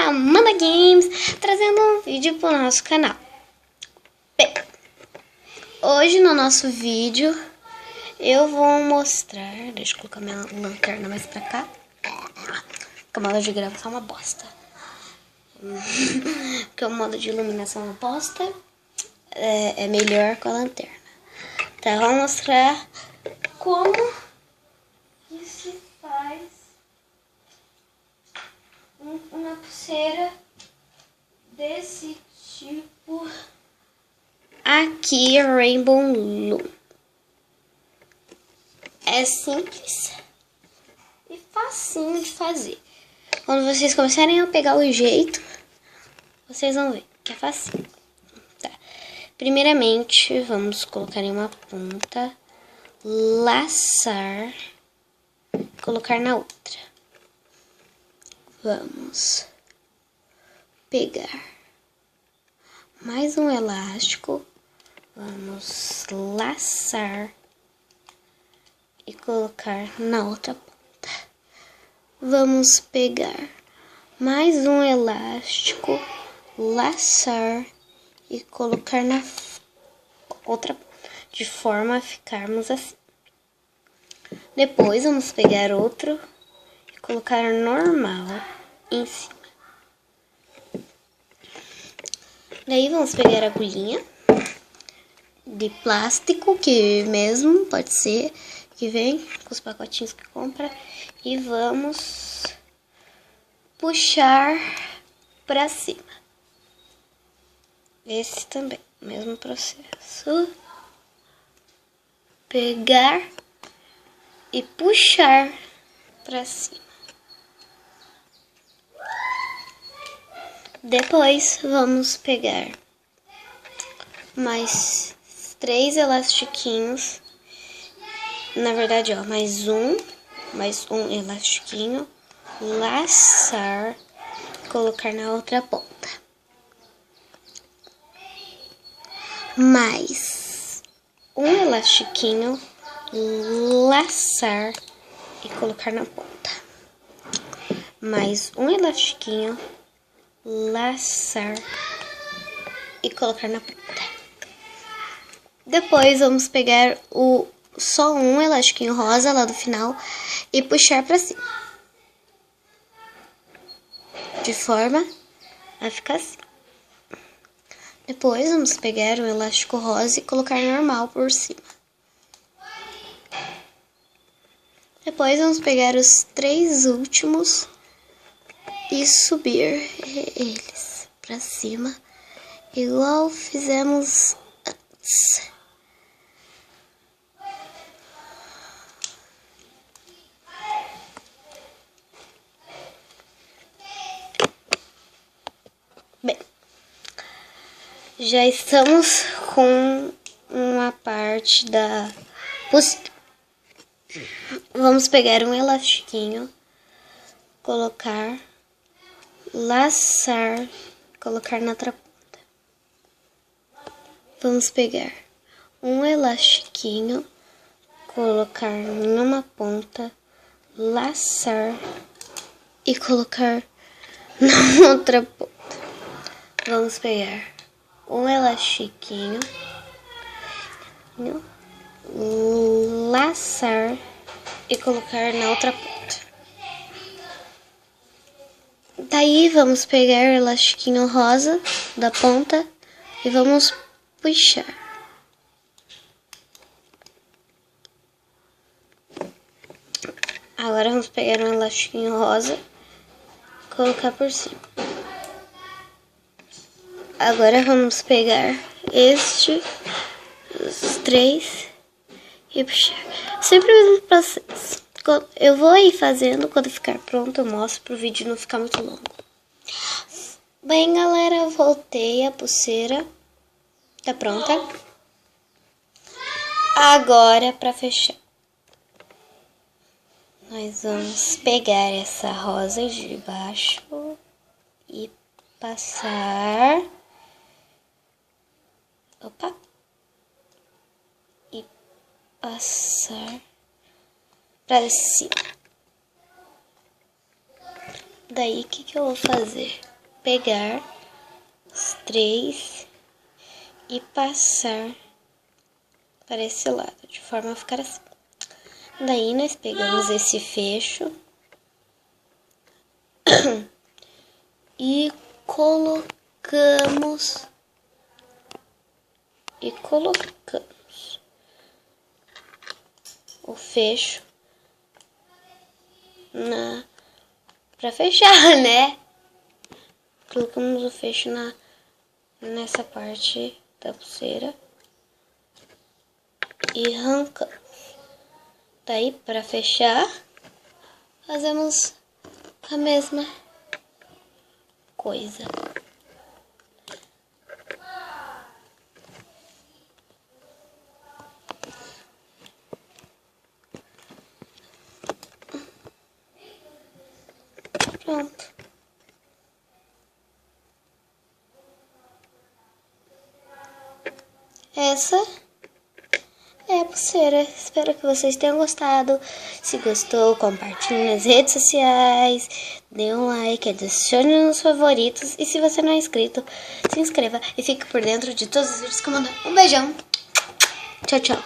Amanda Games, trazendo um vídeo para o nosso canal. Bem, hoje no nosso vídeo eu vou mostrar... Deixa eu colocar minha lanterna mais pra cá. Porque o modo de gravação é uma bosta. Porque o modo de iluminação é uma bosta. É melhor com a lanterna. Então eu vou mostrar como que se faz uma pulseira desse tipo aqui, Rainbow Loom. É simples e facinho de fazer. Quando vocês começarem a pegar o jeito, vocês vão ver que é facinho. Tá. Primeiramente, vamos colocar em uma ponta, laçar, colocar na outra. Vamos pegar mais um elástico, vamos laçar e colocar na outra ponta. Vamos pegar mais um elástico, laçar e colocar na outra ponta, de forma a ficarmos assim. Depois vamos pegar outro e colocar normal em cima. Daí vamos pegar a agulhinha de plástico, que mesmo pode ser, que vem com os pacotinhos que compra, e vamos puxar pra cima. Esse também, mesmo processo. Pegar e puxar pra cima. Depois vamos pegar mais 3 elastiquinhos. Na verdade, ó, mais um elastiquinho, laçar, colocar na outra ponta. Mais um elastiquinho, laçar e colocar na ponta. Mais um elastiquinho, laçar e colocar na ponta. Depois vamos pegar só um elastiquinho rosa lá do final e puxar pra cima, de forma a ficar assim. Depois vamos pegar o elástico rosa e colocar normal por cima. Depois vamos pegar os 3 últimos e subir eles pra cima, igual fizemos antes. Bem, já estamos com uma parte da pulseira. Vamos pegar um elastiquinho, colocar, laçar, colocar na outra ponta. Vamos pegar um elastiquinho, colocar numa ponta, laçar e colocar na outra ponta. Vamos pegar um elastiquinho, laçar e colocar na outra ponta. Daí vamos pegar o elastiquinho rosa da ponta e vamos puxar. Agora vamos pegar um elastiquinho rosa e colocar por cima. Agora vamos pegar os 3 e puxar. Sempre o mesmo processo. Eu vou ir fazendo, quando ficar pronto eu mostro para o vídeo não ficar muito longo. Bem, galera, eu voltei, a pulseira tá pronta. Agora, para fechar, nós vamos pegar essa rosa de baixo e passar... Opa! E passar pra cima. Daí, o que eu vou fazer? pegar os 3 e passar para esse lado, de forma a ficar assim. Daí nós pegamos esse fecho e colocamos o fecho para fechar, né? Colocamos o fecho nessa parte da pulseira e arrancamos. Daí, para fechar, fazemos a mesma coisa. Pronto. Essa é a pulseira. Espero que vocês tenham gostado. Se gostou, compartilhe nas redes sociais, dê um like, adicione nos favoritos. E se você não é inscrito, se inscreva e fique por dentro de todos os vídeos que eu mando. Um beijão. Tchau, tchau.